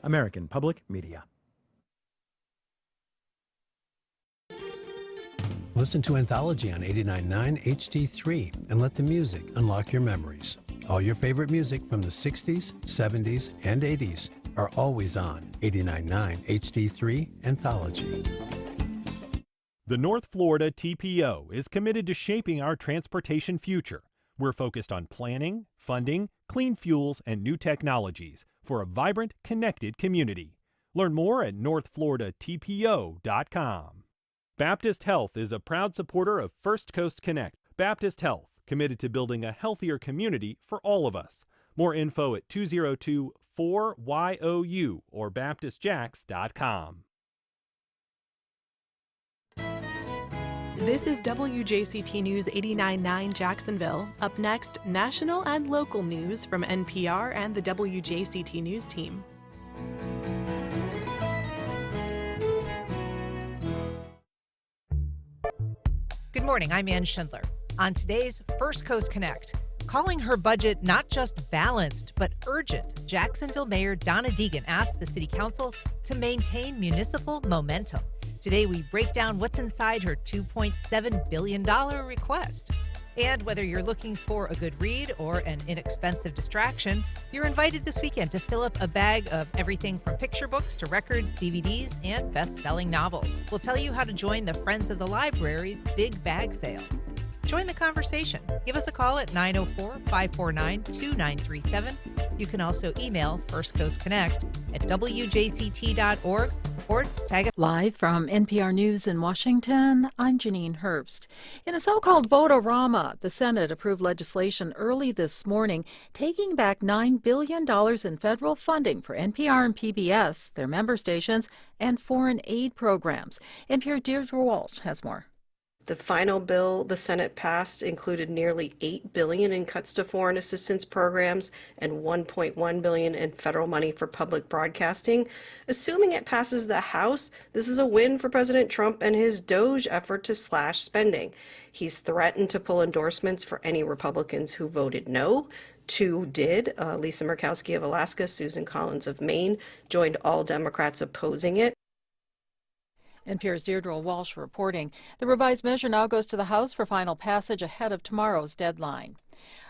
American Public Media. Listen to Anthology on 89.9 HD3 and let the music unlock your memories. All your favorite music from the 60s, 70s, and 80s are always on 89.9 HD3 Anthology. The North Florida TPO is committed to shaping our transportation future. We're focused on planning, funding, clean fuels, and new technologies for a vibrant, connected community. Learn more at northfloridatpo.com. Baptist Health is a proud supporter of First Coast Connect. Baptist Health, committed to building a healthier community for all of us. More info at 202-4YOU or baptistjacks.com. This is WJCT News 89.9 Jacksonville. Up next, national and local news from NPR and the WJCT News team. Good morning, I'm Ann Schindler. On today's First Coast Connect, calling her budget not just balanced, but urgent, Jacksonville Mayor Donna Deegan asked the City Council to maintain municipal momentum. Today, we break down what's inside her $2.7 billion request. And whether you're looking for a good read or an inexpensive distraction, you're invited this weekend to fill up a bag of everything from picture books to records, DVDs, and best-selling novels. We'll tell you how to join the Friends of the Library's Big Bag Sale. Join the conversation. Give us a call at 904-549-2937. You can also email First Coast Connect at WJCT.org or tag us. Live from NPR News in Washington, I'm Janine Herbst. In a so-called vote-a-rama, the Senate approved legislation early this morning taking back $9 billion in federal funding for NPR and PBS, their member stations, and foreign aid programs. NPR Deirdre Walsh has more. The final bill the Senate passed included nearly $8 billion in cuts to foreign assistance programs and $1.1 billion in federal money for public broadcasting. Assuming it passes the House, this is a win for President Trump and his DOJ effort to slash spending. He's threatened to pull endorsements for any Republicans who voted no. Two did. Lisa Murkowski of Alaska, Susan Collins of Maine joined all Democrats opposing it. NPR's Deirdre Walsh reporting. The revised measure now goes to the House for final passage ahead of tomorrow's deadline.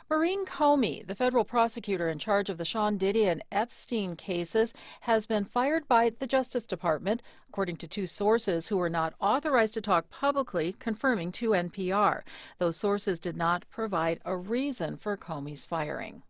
Maureen Comey, the federal prosecutor in charge of the Sean Diddy and Epstein cases, has been fired by the Justice Department, according to two sources who were not authorized to talk publicly, confirming to NPR. Those sources did not provide a reason for Comey's firing.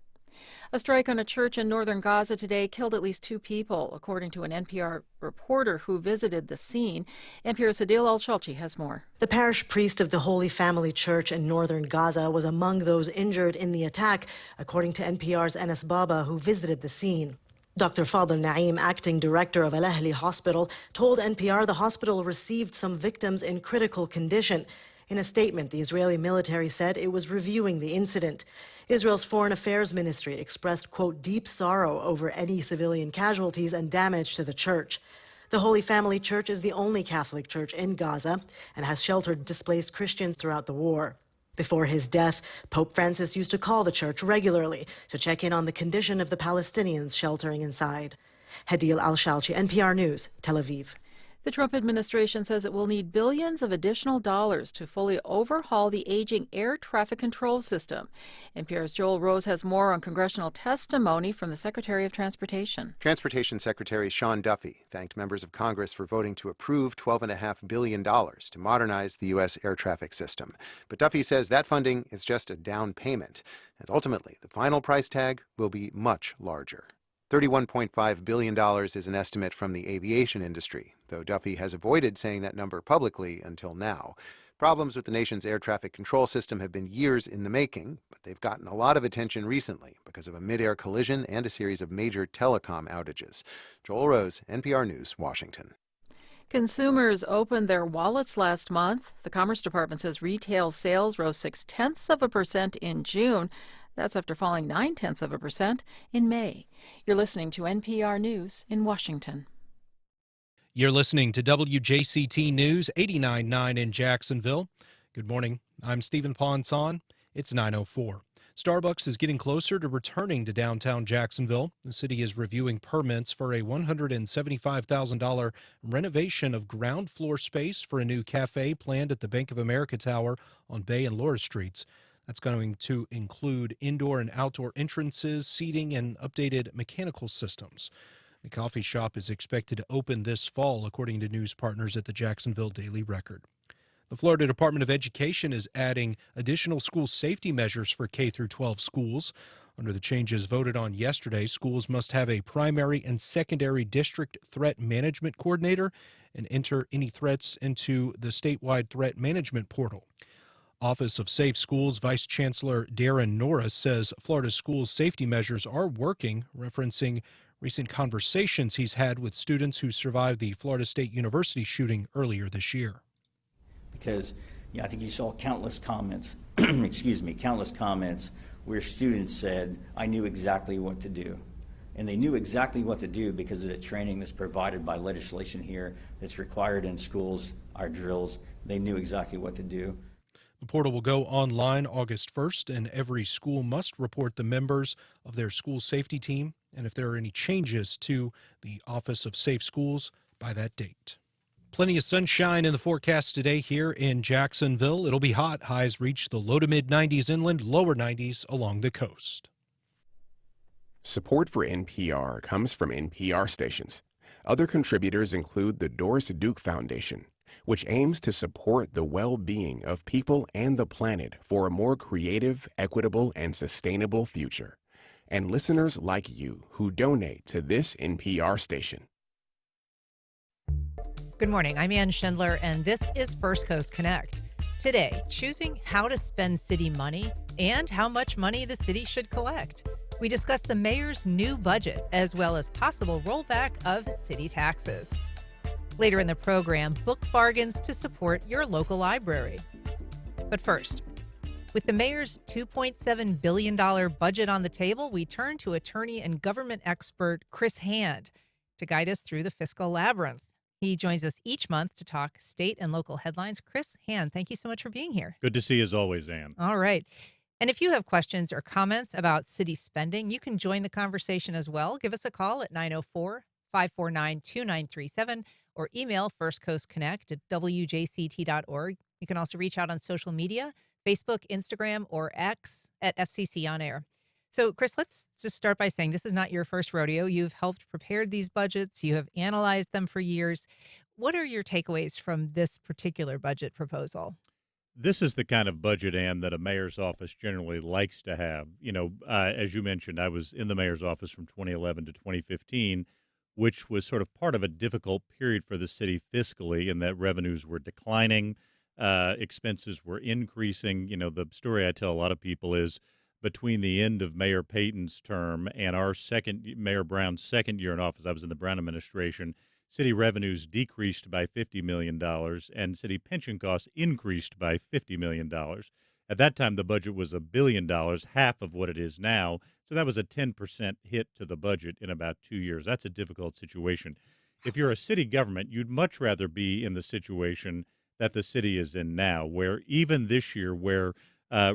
A strike on a church in northern Gaza today killed at least 2 people, according to an NPR reporter who visited the scene. NPR's Adil Al-Shalchi has more. The parish priest of the Holy Family Church in northern Gaza was among those injured in the attack, according to NPR's Anas Baba, who visited the scene. Dr. Fadl Naeem, acting director of Al Ahli Hospital, told NPR the hospital received some victims in critical condition. In a statement, the Israeli military said it was reviewing the incident. Israel's Foreign Affairs Ministry expressed, quote, deep sorrow over any civilian casualties and damage to the church. The Holy Family Church is the only Catholic church in Gaza and has sheltered displaced Christians throughout the war. Before his death, Pope Francis used to call the church regularly to check in on the condition of the Palestinians sheltering inside. Hadil Al-Shalchi, NPR News, Tel Aviv. The Trump administration says it will need billions of additional dollars to fully overhaul the aging air traffic control system. NPR's Joel Rose has more on congressional testimony from the Secretary of Transportation. Transportation Secretary Sean Duffy thanked members of Congress for voting to approve $12.5 billion to modernize the U.S. air traffic system. But Duffy says that funding is just a down payment, and ultimately the final price tag will be much larger. $31.5 billion is an estimate from the aviation industry, though Duffy has avoided saying that number publicly until now. Problems with the nation's air traffic control system have been years in the making, but they've gotten a lot of attention recently because of a mid-air collision and a series of major telecom outages. Joel Rose, NPR News, Washington. Consumers opened their wallets last month. The Commerce Department says retail sales rose 0.6% in June. That's after falling 0.9% in May. You're listening to NPR News in Washington. You're listening to WJCT News 89.9 in Jacksonville. Good morning. I'm Stephen Ponson. It's 9:04. Starbucks is getting closer to returning to downtown Jacksonville. The city is reviewing permits for a $175,000 renovation of ground floor space for a new cafe planned at the Bank of America Tower on Bay and Laura Streets. That's going to include indoor and outdoor entrances, seating, and updated mechanical systems. The coffee shop is expected to open this fall, according to news partners at the Jacksonville Daily Record. The Florida Department of Education is adding additional school safety measures for K-12 schools. Under the changes voted on yesterday, schools must have a primary and secondary district threat management coordinator and enter any threats into the statewide threat management portal. Office of Safe Schools Vice Chancellor Darren Norris says Florida schools' safety measures are working, referencing recent conversations he's had with students who survived the Florida State University shooting earlier this year. Because I think you saw countless comments, countless comments where students said, I knew exactly what to do. And they knew exactly what to do because of the training that's provided by legislation here that's required in schools, our drills. They knew exactly what to do. The portal will go online August 1st, and every school must report the members of their school safety team and if there are any changes to the Office of Safe Schools by that date. Plenty of sunshine in the forecast today here in Jacksonville. It'll be hot. Highs reach the low to mid 90s inland, lower 90s along the coast. Support for NPR comes from NPR stations. Other contributors include the Doris Duke Foundation, which aims to support the well-being of people and the planet for a more creative, equitable, and sustainable future. And listeners like you who donate to this NPR station. Good morning. I'm Ann Schindler, and this is First Coast Connect. Today, choosing how to spend city money and how much money the city should collect. We discuss the mayor's new budget, as well as possible rollback of city taxes. Later in the program, book bargains to support your local library. But first, with the mayor's $2.7 billion budget on the table, we turn to attorney and government expert Chris Hand to guide us through the fiscal labyrinth. He joins us each month to talk state and local headlines. Chris Hand, thank you so much for being here. Good to see you as always, Ann. All right. And if you have questions or comments about city spending, you can join the conversation as well. Give us a call at 904-549-2937 or email firstcoastconnect@wjct.org. You can also reach out on social media, Facebook, Instagram, or X at FCC On Air. So, Chris, let's just start by saying this is not your first rodeo. You've helped prepare these budgets. You have analyzed them for years. What are your takeaways from this particular budget proposal? This is the kind of budget, Ann, that a mayor's office generally likes to have. As you mentioned, I was in the mayor's office from 2011 to 2015, which was sort of part of a difficult period for the city fiscally in that revenues were declining, expenses were increasing. The story I tell a lot of people is between the end of Mayor Payton's term and Mayor Brown's second year in office, I was in the Brown administration, city revenues decreased by $50 million and city pension costs increased by $50 million. At that time, the budget was $1 billion, half of what it is now. So that was a 10% hit to the budget in about 2 years. That's a difficult situation. If you're a city government, you'd much rather be in the situation that the city is in now, where even this year, where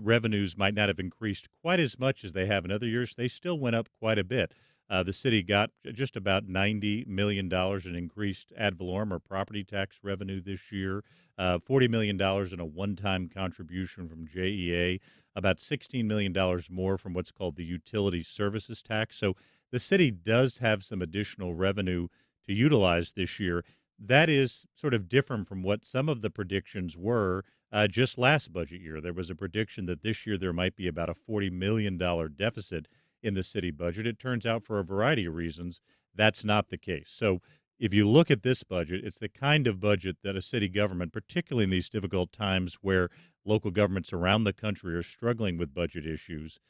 revenues might not have increased quite as much as they have in other years, they still went up quite a bit. The city got just about $90 million in increased ad valorem or property tax revenue this year, $40 million in a one-time contribution from JEA, about $16 million more from what's called the utility services tax. So the city does have some additional revenue to utilize this year. That is sort of different from what some of the predictions were just last budget year. There was a prediction that this year there might be about a $40 million deficit in the city budget. It turns out for a variety of reasons, that's not the case. So if you look at this budget, it's the kind of budget that a city government, particularly in these difficult times where local governments around the country are struggling with budget issues,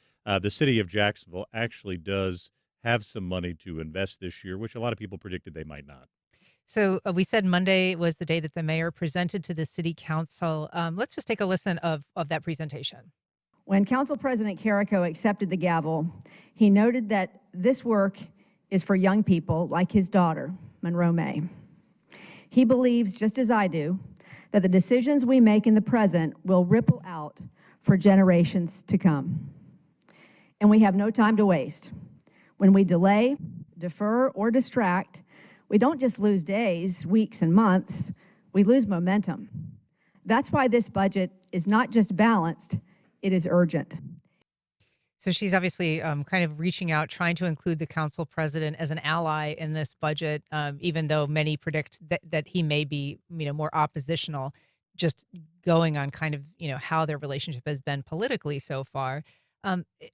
the city of Jacksonville actually does have some money to invest this year, which a lot of people predicted they might not. So we said Monday was the day that the mayor presented to the city council. Let's just take a listen of that presentation. When Council President Carrico accepted the gavel, he noted that this work is for young people like his daughter, Monroe May. He believes, just as I do, that the decisions we make in the present will ripple out for generations to come. and we have no time to waste. When we delay, defer, or distract, we don't just lose days, weeks, and months, we lose momentum. That's why this budget is not just balanced, it is urgent. So she's obviously kind of reaching out, trying to include the council president as an ally in this budget, even though many predict that he may be, more oppositional, just going on kind of, how their relationship has been politically so far.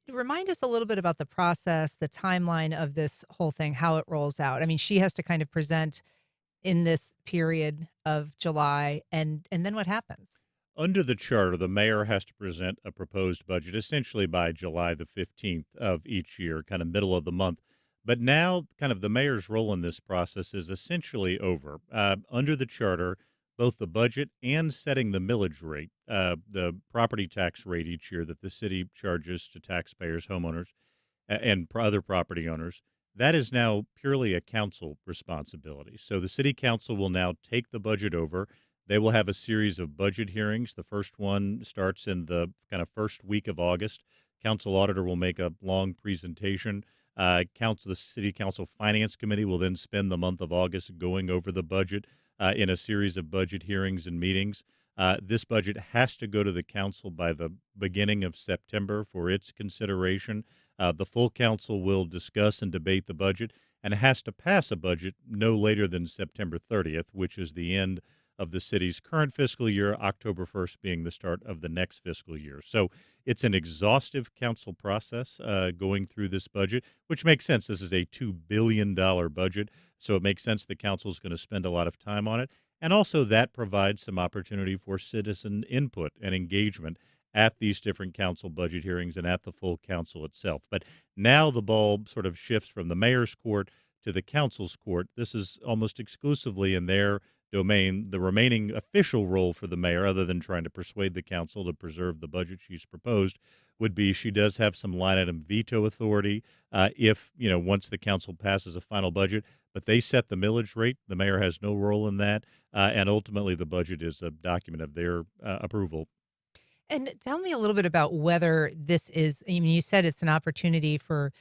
Remind us a little bit about the process, the timeline of this whole thing, how it rolls out. I mean, she has to kind of present in this period of July, and then what happens? Under the charter, the mayor has to present a proposed budget essentially by July the 15th of each year, kind of middle of the month. But now, kind of the mayor's role in this process is essentially over. Under the charter, both the budget and setting the millage rate, the property tax rate each year that the city charges to taxpayers, homeowners, and other property owners, that is now purely a council responsibility. So the city council will now take the budget over. They will have a series of budget hearings. The first one starts in the kind of first week of August. Council auditor will make a long presentation. The city council finance committee will then spend the month of August going over the budget in a series of budget hearings and meetings. This budget has to go to the council by the beginning of September for its consideration. The full council will discuss and debate the budget, and it has to pass a budget no later than September 30th, which is the end of the city's current fiscal year, October 1st being the start of the next fiscal year. So it's an exhaustive council process going through this budget, which makes sense. This is a $2 billion budget, so it makes sense the council is going to spend a lot of time on it. And also that provides some opportunity for citizen input and engagement at these different council budget hearings and at the full council itself. But now the ball sort of shifts from the mayor's court to the council's court. This is almost exclusively in their domain. The remaining official role for the mayor, other than trying to persuade the council to preserve the budget she's proposed, would be she does have some line item veto authority if, once the council passes a final budget, but they set the millage rate. The mayor has no role in that. And ultimately, the budget is a document of their approval. And tell me a little bit about whether this is, you said it's an opportunity for,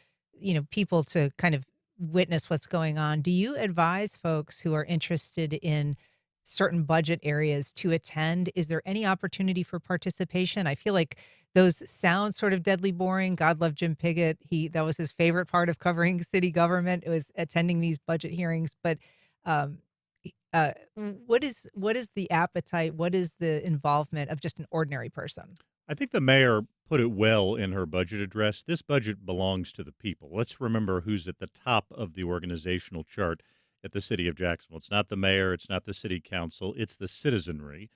people to kind of witness what's going on. Do you advise folks who are interested in certain budget areas to attend? Is there any opportunity for participation? I feel like those sound sort of deadly boring. God love Jim Piggott. That was his favorite part of covering city government. It was attending these budget hearings. But what is the appetite? What is the involvement of just an ordinary person? I think the mayor put it well in her budget address. This budget belongs to the people. Let's remember who's at the top of the organizational chart at the city of Jacksonville. It's not the mayor. It's not the city council. It's the citizenry.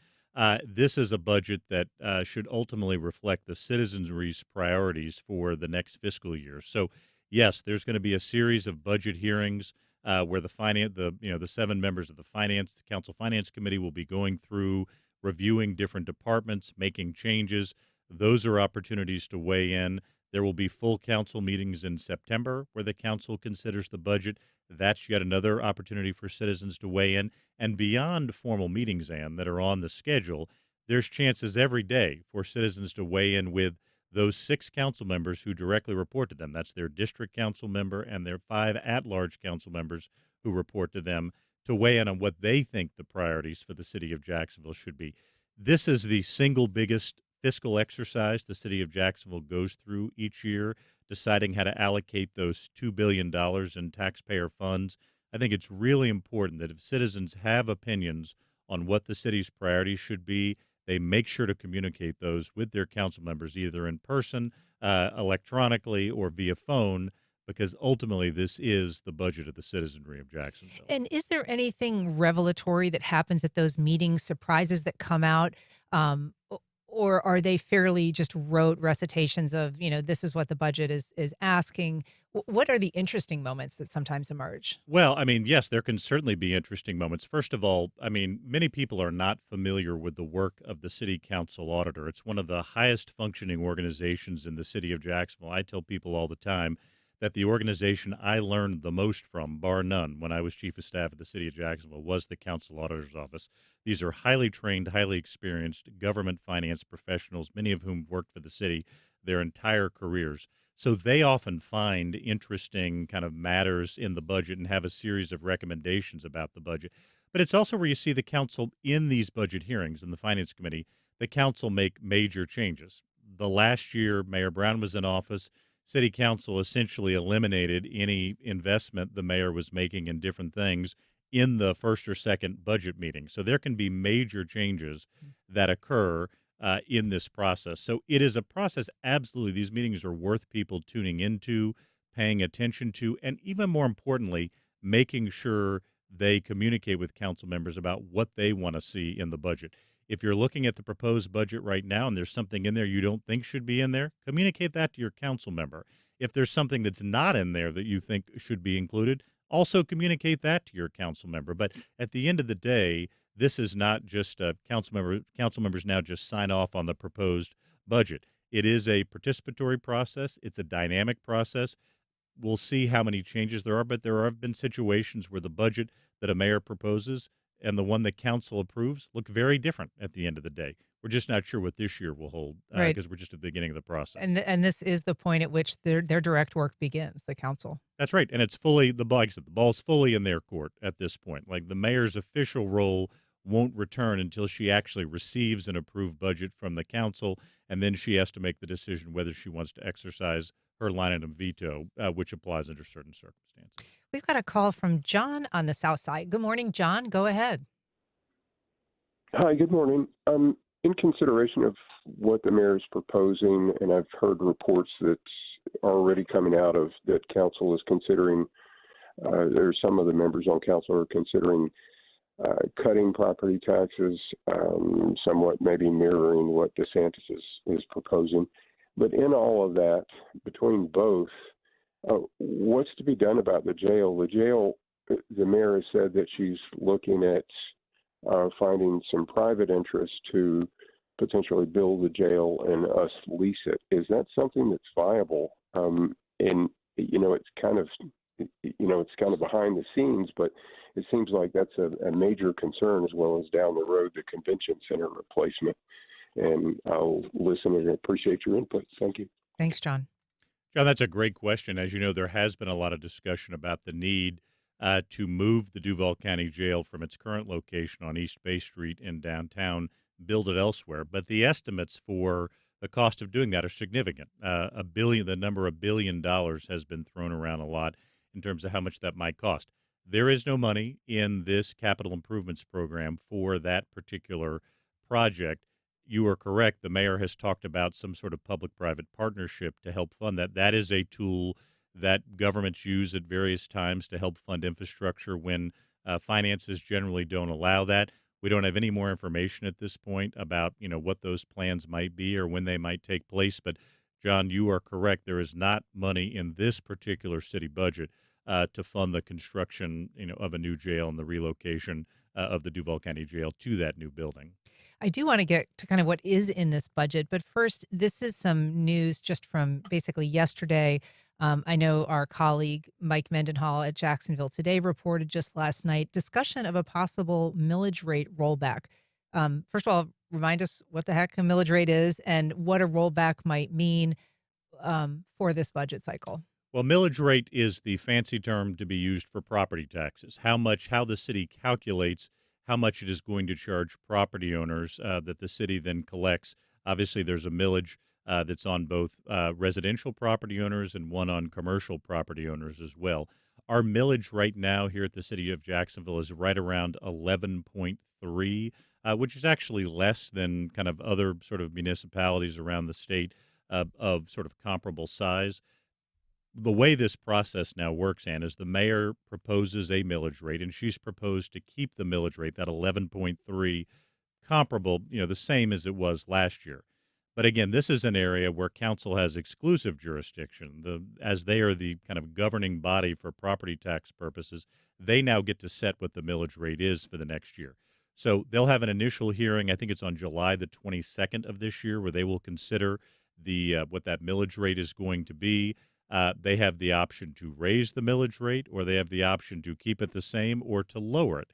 This is a budget that should ultimately reflect the citizenry's priorities for the next fiscal year. So, yes, there's going to be a series of budget hearings where the 7 members of the council finance committee will be going through, reviewing different departments, making changes. Those are opportunities to weigh in. There will be full council meetings in September where the council considers the budget. That's yet another opportunity for citizens to weigh in. And beyond formal meetings, Ann, that are on the schedule, there's chances every day for citizens to weigh in with those 6 council members who directly report to them. That's their district council member and their 5 at-large council members who report to them, to weigh in on what they think the priorities for the city of Jacksonville should be. This is the single biggest fiscal exercise the city of Jacksonville goes through each year, deciding how to allocate those $2 billion in taxpayer funds. I think it's really important that if citizens have opinions on what the city's priorities should be, they make sure to communicate those with their council members, either in person, electronically, or via phone, because ultimately this is the budget of the citizenry of Jacksonville. And is there anything revelatory that happens at those meetings, surprises that come out? Or are they fairly just rote recitations of, this is what the budget is asking? What are the interesting moments that sometimes emerge? Well, yes, there can certainly be interesting moments. First of all, many people are not familiar with the work of the city council auditor. It's one of the highest functioning organizations in the city of Jacksonville. I tell people all the time that the organization I learned the most from, bar none, when I was chief of staff at the city of Jacksonville, was the council auditor's office. These are highly trained, highly experienced government finance professionals, many of whom worked for the city their entire careers. So they often find interesting kind of matters in the budget and have a series of recommendations about the budget. But it's also where you see the council in these budget hearings in the Finance Committee, the council make major changes. The last year Mayor Brown was in office, City Council essentially eliminated any investment the mayor was making in different things in the first or second budget meeting. So there can be major changes that occur in this process. So it is a process, absolutely. These meetings are worth people tuning into, paying attention to, and even more importantly, making sure they communicate with council members about what they want to see in the budget. If you're looking at the proposed budget right now and there's something in there you don't think should be in there, communicate that to your council member. If there's something that's not in there that you think should be included, also communicate that to your council member. But at the end of the day, this is not just a council member. Council members now just sign off on the proposed budget. It is a participatory process. It's a dynamic process. We'll see how many changes there are, but there have been situations where the budget that a mayor proposes and the one that council approves look very different at the end of the day. We're just not sure what this year will hold Right. because we're just at the beginning of the process. And this is the point at which their direct work begins, the council. That's right, and it's fully like I said, the ball's fully in their court at this point. Like the mayor's official role won't return until she actually receives an approved budget from the council, and then she has to make the decision whether she wants to exercise her line item veto, which applies under certain circumstances. We've got a call from John on the south side. Good morning, John. Go ahead. Hi, good morning. In consideration of what the mayor is proposing, and I've heard reports that are already coming out of that council is considering, there's some of the members on council are considering cutting property taxes, somewhat maybe mirroring what DeSantis is proposing. But in all of that, between both, what's to be done about the jail? The jail, the mayor has said that she's looking at finding some private interest to potentially build the jail and us lease it. Is that something that's viable? And it's kind of behind the scenes, but it seems like that's a major concern, as well as down the road the convention center replacement. And I'll listen and appreciate your input. Thank you. Thanks, John. John, that's a great question. As you know, there has been a lot of discussion about the need to move the Duval County Jail from its current location on East Bay Street in downtown, build it elsewhere. But the estimates for the cost of doing that are significant. The number $1 billion has been thrown around a lot in terms of how much that might cost. There is no money in this capital improvements program for that particular project. You are correct. The mayor has talked about some sort of public-private partnership to help fund that. That is a tool that governments use at various times to help fund infrastructure when finances generally don't allow that. We don't have any more information at this point about, what those plans might be or when they might take place. But, John, you are correct. There is not money in this particular city budget to fund the construction, of a new jail and the relocation of the Duval County Jail to that new building. I do want to get to kind of what is in this budget, but first, this is some news just from basically yesterday. I know our colleague Mike Mendenhall at Jacksonville Today reported just last night discussion of a possible millage rate rollback. First of all, remind us what the heck a millage rate is and what a rollback might mean for this budget cycle. Well, millage rate is the fancy term to be used for property taxes. How the city calculates how much it is going to charge property owners that the city then collects. Obviously, there's a millage that's on both residential property owners and one on commercial property owners as well. Our millage right now here at the city of Jacksonville is right around 11.3, which is actually less than kind of other sort of municipalities around the state of sort of comparable size. The way this process now works, Ann, is the mayor proposes a millage rate, and she's proposed to keep the millage rate, that 11.3, comparable, the same as it was last year. But again, this is an area where council has exclusive jurisdiction. As they are the kind of governing body for property tax purposes, they now get to set what the millage rate is for the next year. So they'll have an initial hearing, I think it's on July the 22nd of this year, where they will consider what that millage rate is going to be. They have the option to raise the millage rate, or they have the option to keep it the same or to lower it.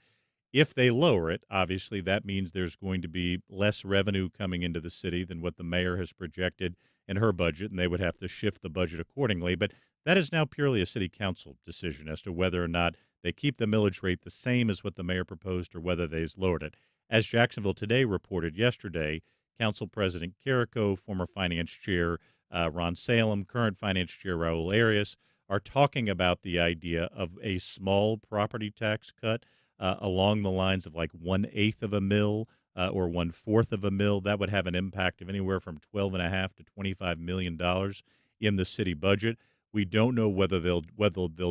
If they lower it, obviously that means there's going to be less revenue coming into the city than what the mayor has projected in her budget, and they would have to shift the budget accordingly. But that is now purely a city council decision as to whether or not they keep the millage rate the same as what the mayor proposed or whether they've lowered it. As Jacksonville Today reported yesterday, Council President Carrico, former Finance Chair Ron Salem, current Finance Chair Raul Arias, are talking about the idea of a small property tax cut along the lines of like 1/8 of a mil or 1/4 of a mil. That would have an impact of anywhere from $12.5 to $25 million in the city budget. We don't know whether they'll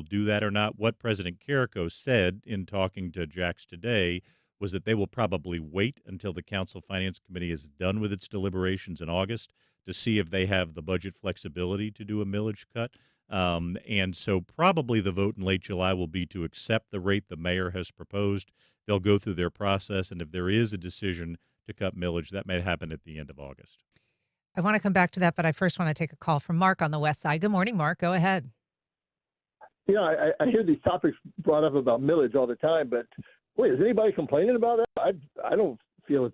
do that or not. What President Carrico said in talking to Jax today was that they will probably wait until the Council Finance Committee is done with its deliberations in August to see if they have the budget flexibility to do a millage cut. And so probably the vote in late July will be to accept the rate the mayor has proposed. They'll go through their process, and if there is a decision to cut millage, that may happen at the end of August. I want to come back to that, but I first want to take a call from Mark on the west side. Good morning, Mark. Go ahead. I hear these topics brought up about millage all the time, but wait, is anybody complaining about that? I don't feel a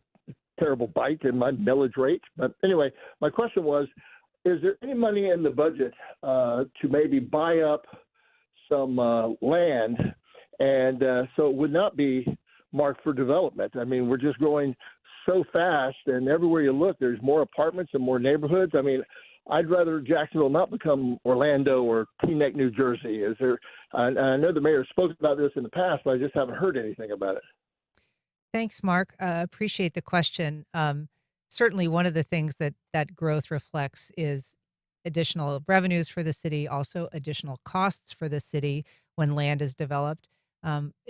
terrible bite in my millage rate. But anyway, my question was, is there any money in the budget to maybe buy up some land and so it would not be marked for development? I mean, we're just growing so fast, and everywhere you look, there's more apartments and more neighborhoods. I mean, I'd rather Jacksonville not become Orlando or Teaneck, New Jersey. Is there? I know the mayor spoke about this in the past, but I just haven't heard anything about it. Thanks, Mark. Appreciate the question. Certainly, one of the things that growth reflects is additional revenues for the city, also additional costs for the city when land is developed.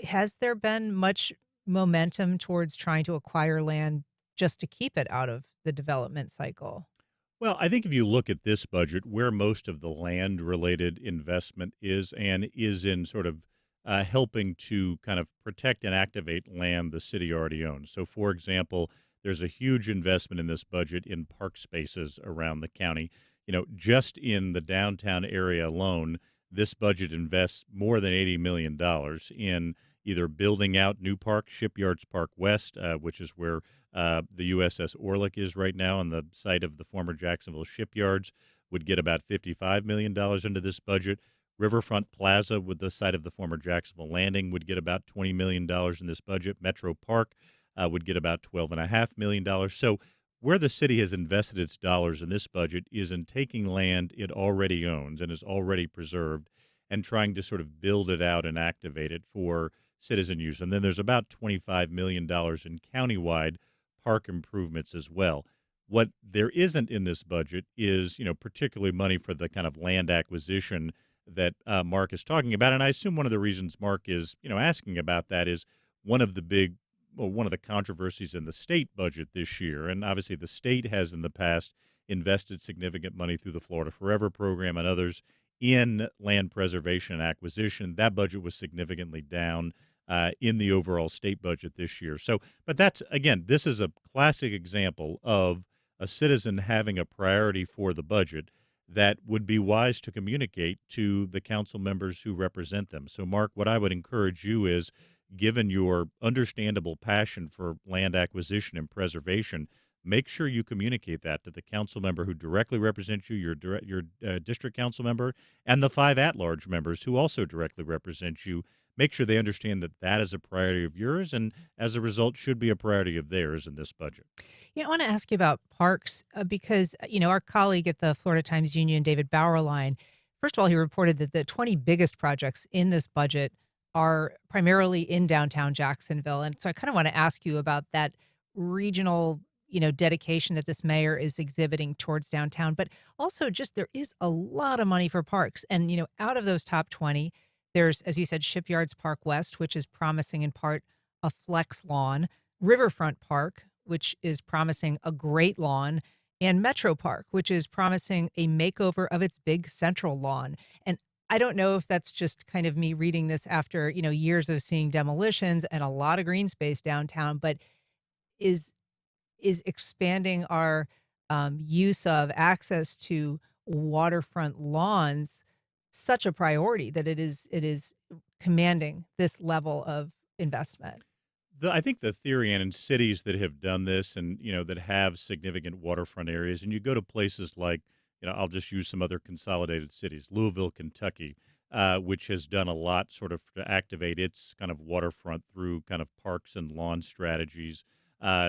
Has there been much momentum towards trying to acquire land just to keep it out of the development cycle? Well, I think if you look at this budget, where most of the land-related investment is in sort of helping to kind of protect and activate land the city already owns. So, for example, there's a huge investment in this budget in park spaces around the county. Just in the downtown area alone, this budget invests more than $80 million in either building out new parks, Shipyards Park West, which is where the USS Orlick is right now on the site of the former Jacksonville Shipyards, would get about $55 million into this budget. Riverfront Plaza, with the site of the former Jacksonville Landing, would get about $20 million in this budget. Metro Park would get about $12.5 million. So where the city has invested its dollars in this budget is in taking land it already owns and is already preserved and trying to sort of build it out and activate it for citizen use. And then there's about $25 million in countywide park improvements as well. What there isn't in this budget is, particularly money for the kind of land acquisition that Mark is talking about. And I assume one of the reasons Mark is, asking about that is one of the controversies in the state budget this year. And obviously the state has in the past invested significant money through the Florida Forever program and others in land preservation and acquisition. That budget was significantly down in the overall state budget this year. So, but this is a classic example of a citizen having a priority for the budget that would be wise to communicate to the council members who represent them. So, Mark, what I would encourage you is, given your understandable passion for land acquisition and preservation, make sure you communicate that to the council member who directly represents you, your district council member, and the 5 at-large members who also directly represent you. Make sure they understand that that is a priority of yours and, as a result, should be a priority of theirs in this budget. I want to ask you about parks because, our colleague at the Florida Times-Union, David Bauerlein, first of all, he reported that the 20 biggest projects in this budget are primarily in downtown Jacksonville. And so I kind of want to ask you about that regional, dedication that this mayor is exhibiting towards downtown. But also just there is a lot of money for parks. And, out of those top 20, there's, as you said, Shipyards Park West, which is promising in part a flex lawn, Riverfront Park, which is promising a great lawn, and Metro Park, which is promising a makeover of its big central lawn. And I don't know if that's just kind of me reading this after, years of seeing demolitions and a lot of green space downtown, but is expanding our use of access to waterfront lawns such a priority that it is commanding this level of investment? I think the theory, and in cities that have done this and, that have significant waterfront areas, and you go to places like I'll just use some other consolidated cities, Louisville, Kentucky, which has done a lot sort of to activate its kind of waterfront through kind of parks and lawn strategies.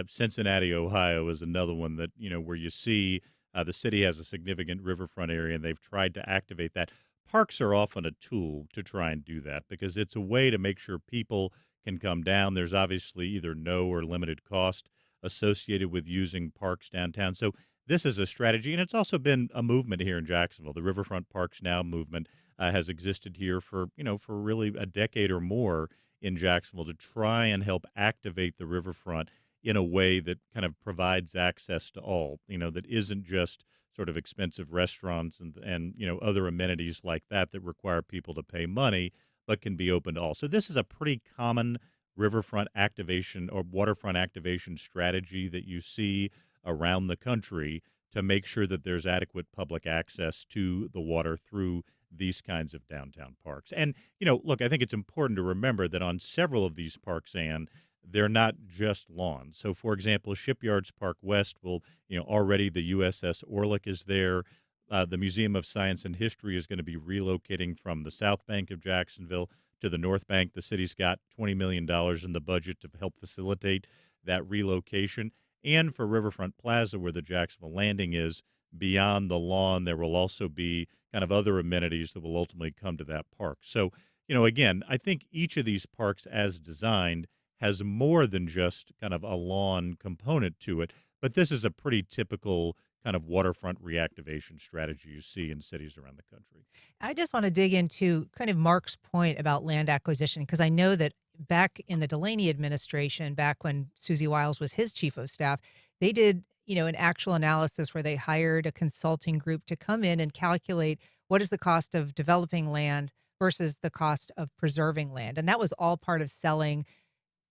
Cincinnati, Ohio is another one that, where you see the city has a significant riverfront area and they've tried to activate that. Parks are often a tool to try and do that because it's a way to make sure people can come down. There's obviously either no or limited cost associated with using parks downtown. So this is a strategy, and it's also been a movement here in Jacksonville. The Riverfront Parks Now movement has existed here for really a decade or more in Jacksonville to try and help activate the riverfront in a way that kind of provides access to all, that isn't just sort of expensive restaurants and other amenities like that that require people to pay money, but can be open to all. So this is a pretty common riverfront activation or waterfront activation strategy that you see around the country to make sure that there's adequate public access to the water through these kinds of downtown parks. And, look, I think it's important to remember that on several of these parks, Ann, they're not just lawns. So, for example, Shipyards Park West will, already the USS Orlick is there. The Museum of Science and History is going to be relocating from the South Bank of Jacksonville to the North Bank. The city's got $20 million in the budget to help facilitate that relocation. And for Riverfront Plaza, where the Jacksonville Landing is, beyond the lawn, there will also be kind of other amenities that will ultimately come to that park. So, again, I think each of these parks as designed has more than just kind of a lawn component to it, but this is a pretty typical kind of waterfront reactivation strategy you see in cities around the country. I just want to dig into kind of Mark's point about land acquisition, because I know that back in the Delaney administration, back when Susie Wiles was his chief of staff, they did, an actual analysis where they hired a consulting group to come in and calculate what is the cost of developing land versus the cost of preserving land. And that was all part of selling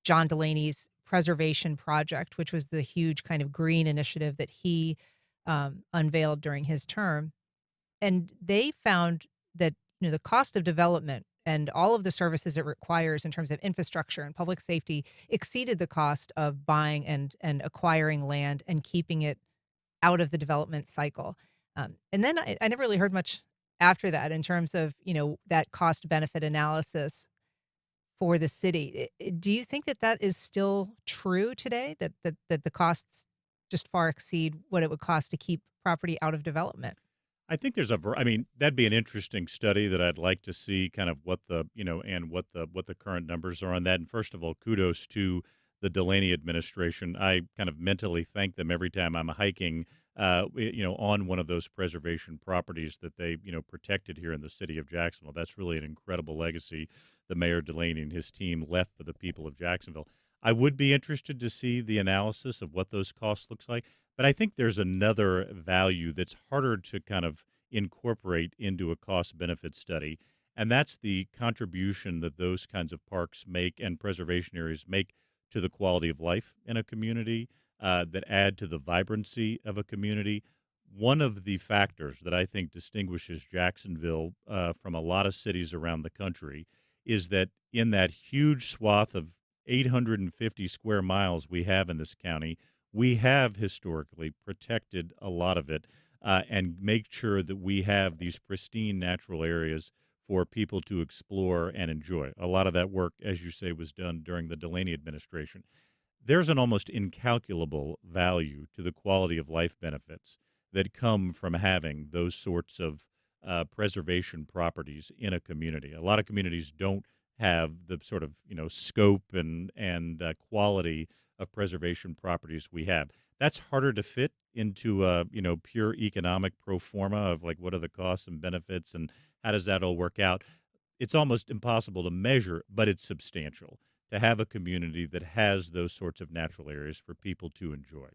John Delaney's preservation project, which was the huge kind of green initiative that he unveiled during his term. And they found that the cost of development and all of the services it requires in terms of infrastructure and public safety exceeded the cost of buying and acquiring land and keeping it out of the development cycle. And then I never really heard much after that in terms of that cost benefit analysis for the city. Do you think that that is still true today? That the costs just far exceed what it would cost to keep property out of development? I think there's that'd be an interesting study that I'd like to see kind of what the, and what the current numbers are on that. And first of all, kudos to the Delaney administration. I kind of mentally thank them every time I'm hiking, on one of those preservation properties that they, protected here in the city of Jacksonville. That's really an incredible legacy the Mayor Delaney and his team left for the people of Jacksonville. I would be interested to see the analysis of what those costs looks like. But I think there's another value that's harder to kind of incorporate into a cost-benefit study, and that's the contribution that those kinds of parks make and preservation areas make to the quality of life in a community, that add to the vibrancy of a community. One of the factors that I think distinguishes Jacksonville from a lot of cities around the country is that in that huge swath of 850 square miles we have in this county, we have historically protected a lot of it and make sure that we have these pristine natural areas for people to explore and enjoy. A lot of that work, as you say, was done during the Delaney administration. There's an almost incalculable value to the quality of life benefits that come from having those sorts of preservation properties in a community. A lot of communities don't have the sort of scope and quality of preservation properties we have. That's harder to fit into a pure economic pro forma of like what are the costs and benefits and how does that all work out. It's almost impossible to measure, but it's substantial to have a community that has those sorts of natural areas for people to enjoy.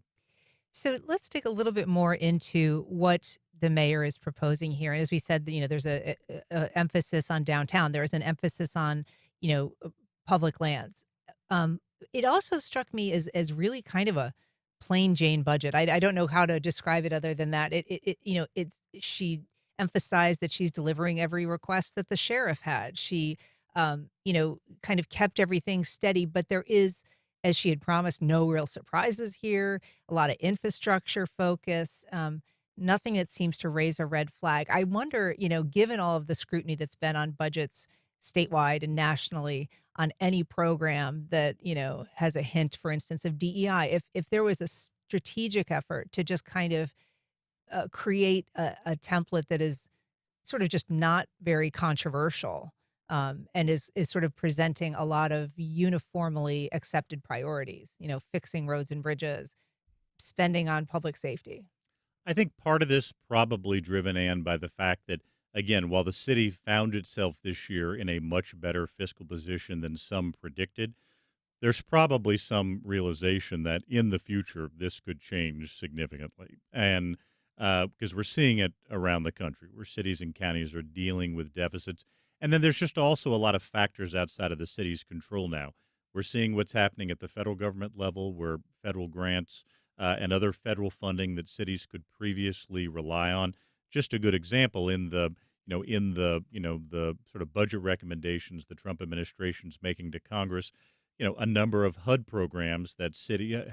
So let's dig a little bit more into what the mayor is proposing here. And as we said, there's a emphasis on downtown. There's an emphasis on, public lands. It also struck me as really kind of a plain Jane budget. I don't know how to describe it other than that. She emphasized that she's delivering every request that the sheriff had. She, kind of kept everything steady, but there is, as she had promised, no real surprises here, a lot of infrastructure focus. nothing that seems to raise a red flag. I wonder, given all of the scrutiny that's been on budgets statewide and nationally on any program that, has a hint, for instance, of DEI, if there was a strategic effort to just kind of create a template that is sort of just not very controversial, and is sort of presenting a lot of uniformly accepted priorities, fixing roads and bridges, spending on public safety. I think part of this probably driven, Ann, by the fact that, again, while the city found itself this year in a much better fiscal position than some predicted, there's probably some realization that in the future this could change significantly. And because we're seeing it around the country where cities and counties are dealing with deficits. And then there's just also a lot of factors outside of the city's control now. We're seeing what's happening at the federal government level where federal grants and other federal funding that cities could previously rely on. Just a good example in the sort of budget recommendations the Trump administration's making to Congress, a number of HUD programs that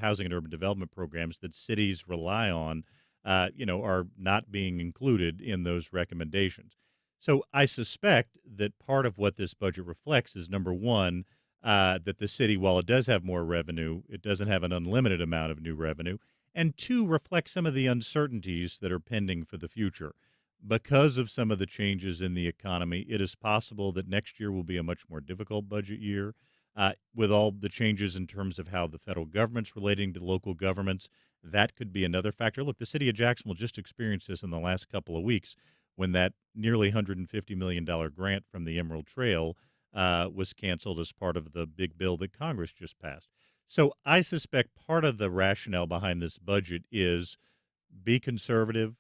housing and urban development programs that cities rely on, are not being included in those recommendations. So I suspect that part of what this budget reflects is, number one, that the city, while it does have more revenue, it doesn't have an unlimited amount of new revenue, and two, reflects some of the uncertainties that are pending for the future. Because of some of the changes in the economy, it is possible that next year will be a much more difficult budget year. With all the changes in terms of how the federal government's relating to local governments, that could be another factor. Look, the city of Jacksonville just experienced this in the last couple of weeks when that nearly $150 million grant from the Emerald Trail was canceled as part of the big bill that Congress just passed. So I suspect part of the rationale behind this budget is be conservative,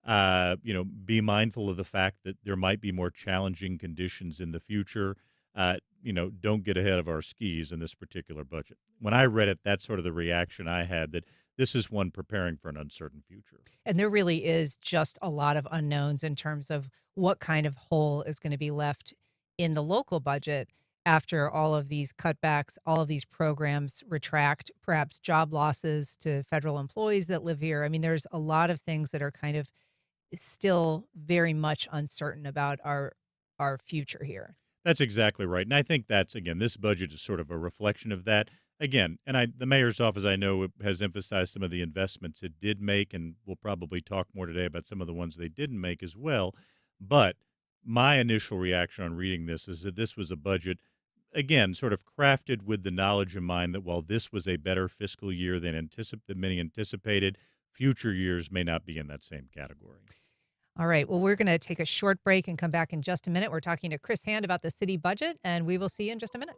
be mindful of the fact that there might be more challenging conditions in the future. Don't get ahead of our skis in this particular budget. When I read it, that's sort of the reaction I had, that this is one preparing for an uncertain future. And there really is just a lot of unknowns in terms of what kind of hole is going to be left in the local budget after all of these cutbacks, all of these programs retract, perhaps job losses to federal employees that live here. I mean, there's a lot of things that are kind of still very much uncertain about our future here. That's exactly right. And I think that's, again, this budget is sort of a reflection of that. Again, and the mayor's office, I know, has emphasized some of the investments it did make, and we'll probably talk more today about some of the ones they didn't make as well. But my initial reaction on reading this is that this was a budget, again, sort of crafted with the knowledge in mind that while this was a better fiscal year than many anticipated, future years may not be in that same category. All right. Well, we're going to take a short break and come back in just a minute. We're talking to Chris Hand about the city budget, and we will see you in just a minute.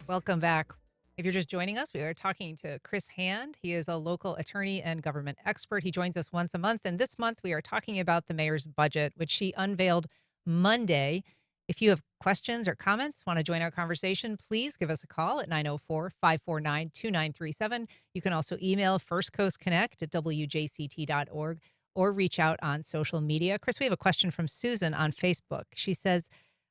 Welcome back. If you're just joining us, we are talking to Chris Hand. He is a local attorney and government expert. He joins us once a month. And this month, we are talking about the mayor's budget, which she unveiled Monday. If you have questions or comments, want to join our conversation, please give us a call at 904-549-2937. You can also email firstcoastconnect@wjct.org or reach out on social media. Chris, we have a question from Susan on Facebook. She says,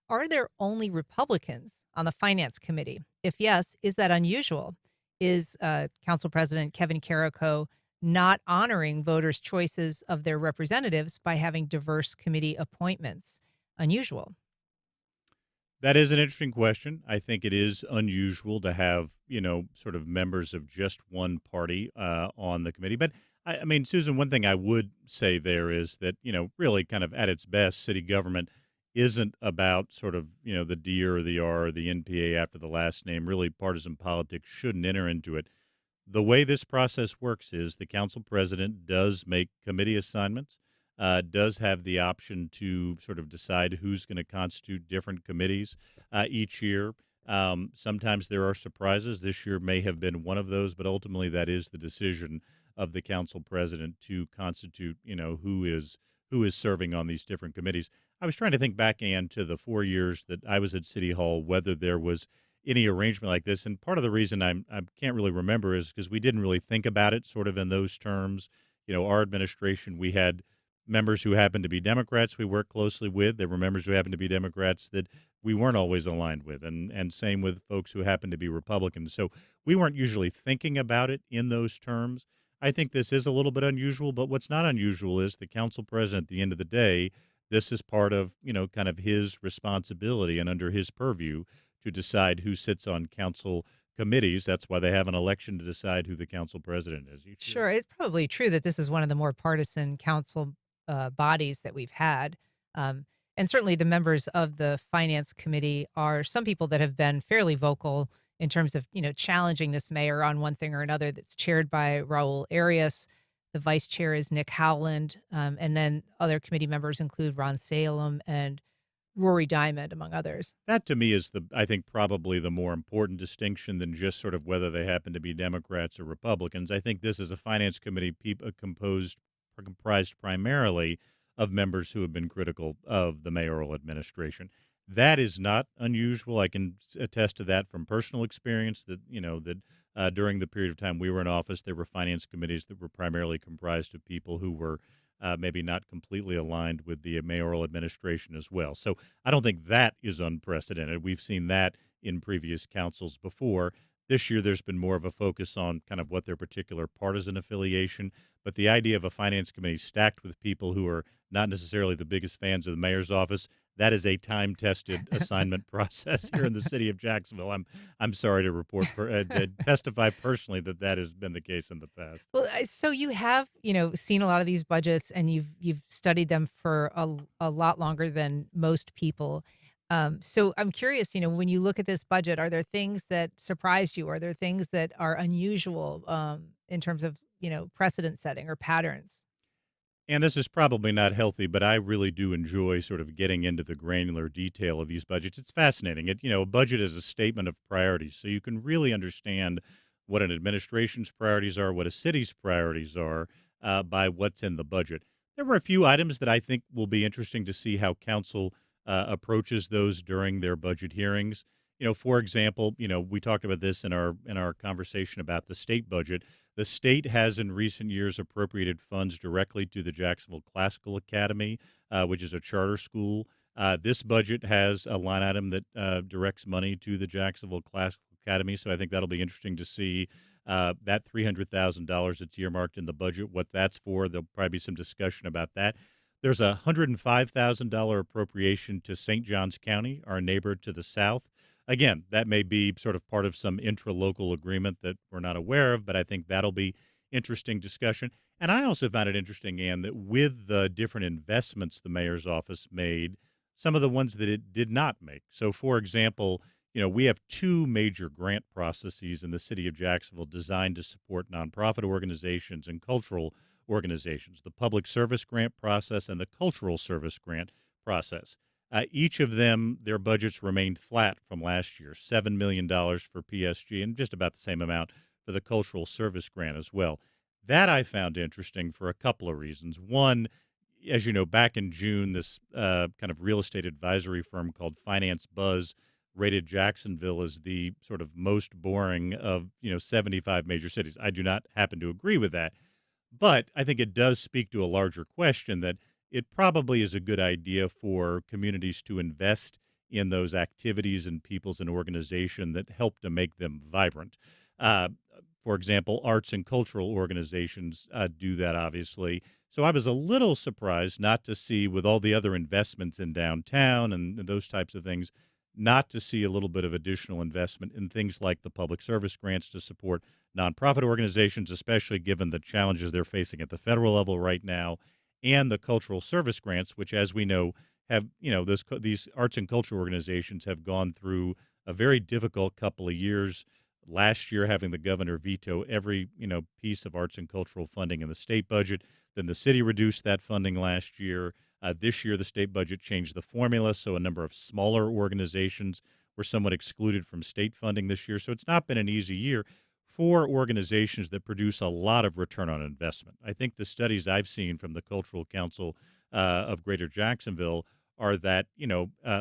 are there only Republicans on the Finance Committee? If yes, is that unusual? Is Council President Kevin Carrico not honoring voters' choices of their representatives by having diverse committee appointments unusual? That is an interesting question. I think it is unusual to have, sort of members of just one party on the committee. But, I mean, Susan, one thing I would say there is that, really kind of at its best, city government isn't about sort of, the D or the R or the NPA after the last name. Really, partisan politics shouldn't enter into it. The way this process works is the council president does make committee assignments, does have the option to sort of decide who's going to constitute different committees each year. Sometimes there are surprises. This year may have been one of those, but ultimately that is the decision of the council president to constitute, who is serving on these different committees. I was trying to think back, Ann, to the 4 years that I was at City Hall, whether there was any arrangement like this. And part of the reason I can't really remember is because we didn't really think about it sort of in those terms. Our administration, we had members who happened to be Democrats we worked closely with. There were members who happened to be Democrats that we weren't always aligned with, and same with folks who happened to be Republicans. So we weren't usually thinking about it in those terms. I think this is a little bit unusual, but what's not unusual is the council president, at the end of the day, this is part of, kind of his responsibility and under his purview to decide who sits on council committees. That's why they have an election to decide who the council president is each year. Sure, it's probably true that this is one of the more partisan council bodies that we've had. And certainly the members of the finance committee are some people that have been fairly vocal in terms of, challenging this mayor on one thing or another. That's chaired by Raul Arias. The vice chair is Nick Howland. And then other committee members include Ron Salem and Rory Diamond, among others. That to me is I think probably the more important distinction than just sort of whether they happen to be Democrats or Republicans. I think this is a finance committee comprised primarily of members who have been critical of the mayoral administration. That is not unusual. I can attest to that from personal experience that during the period of time we were in office, there were finance committees that were primarily comprised of people who were maybe not completely aligned with the mayoral administration as well. So I don't think that is unprecedented. We've seen that in previous councils before. This year, there's been more of a focus on kind of what their particular partisan affiliation, but the idea of a finance committee stacked with people who are not necessarily the biggest fans of the mayor's office, that is a time-tested assignment process here in the city of Jacksonville. I'm sorry to report, testify personally that has been the case in the past. Well, so you have, seen a lot of these budgets, and you've studied them for a lot longer than most people. So I'm curious, when you look at this budget, are there things that surprised you? Are there things that are unusual in terms of, precedent setting or patterns? And this is probably not healthy, but I really do enjoy sort of getting into the granular detail of these budgets. It's fascinating. A budget is a statement of priorities, so you can really understand what an administration's priorities are, what a city's priorities are by what's in the budget. There were a few items that I think will be interesting to see how council approaches those during their budget hearings. For example, we talked about this in our conversation about the state budget. The state has in recent years appropriated funds directly to the Jacksonville Classical Academy, which is a charter school. This budget has a line item that directs money to the Jacksonville Classical Academy, so I think that'll be interesting to see that $300,000 that's earmarked in the budget, what that's for. There'll probably be some discussion about that. There's a $105,000 appropriation to St. Johns County, our neighbor to the south. Again, that may be sort of part of some intra-local agreement that we're not aware of, but I think that'll be interesting discussion. And I also found it interesting, Ann, that with the different investments the mayor's office made, some of the ones that it did not make. So, for example, we have two major grant processes in the city of Jacksonville designed to support nonprofit organizations and cultural organizations, the public service grant process and the cultural service grant process. Each of them, their budgets remained flat from last year, $7 million for PSG and just about the same amount for the cultural service grant as well. That I found interesting for a couple of reasons. One, as you know, back in June, this kind of real estate advisory firm called Finance Buzz rated Jacksonville as the sort of most boring of 75 major cities. I do not happen to agree with that. But I think it does speak to a larger question that it probably is a good idea for communities to invest in those activities and peoples and organizations that help to make them vibrant. For example, arts and cultural organizations do that, obviously. So I was a little surprised not to see, with all the other investments in downtown and those types of things, not to see a little bit of additional investment in things like the public service grants to support nonprofit organizations, especially given the challenges they're facing at the federal level right now, and the cultural service grants, which, as we know, have, these arts and culture organizations have gone through a very difficult couple of years last year having the governor veto every, piece of arts and cultural funding in the state budget. Then the city reduced that funding last year. This year, the state budget changed the formula, so a number of smaller organizations were somewhat excluded from state funding this year. So it's not been an easy year for organizations that produce a lot of return on investment. I think the studies I've seen from the Cultural Council of Greater Jacksonville are that,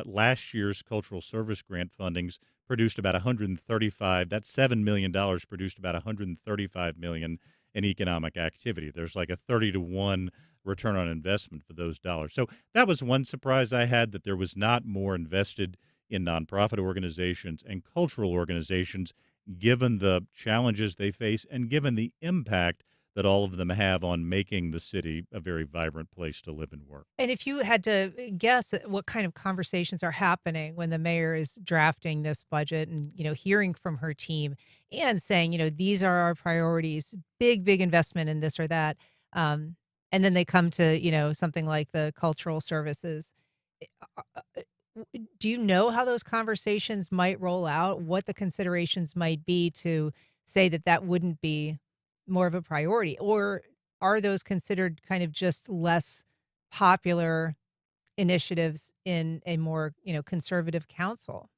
last year's cultural service grant fundings produced about 135, that's $7 million produced about 135 million in economic activity. There's like a 30-to-1 return on investment for those dollars. So that was one surprise I had, that there was not more invested in nonprofit organizations and cultural organizations, given the challenges they face and given the impact that all of them have on making the city a very vibrant place to live and work. And if you had to guess at what kind of conversations are happening when the mayor is drafting this budget and, hearing from her team and saying, these are our priorities, big investment in this or that. And then they come to, something like the cultural services. Do you know how those conversations might roll out? What the considerations might be to say that that wouldn't be more of a priority? Or are those considered kind of just less popular initiatives in a more, conservative council?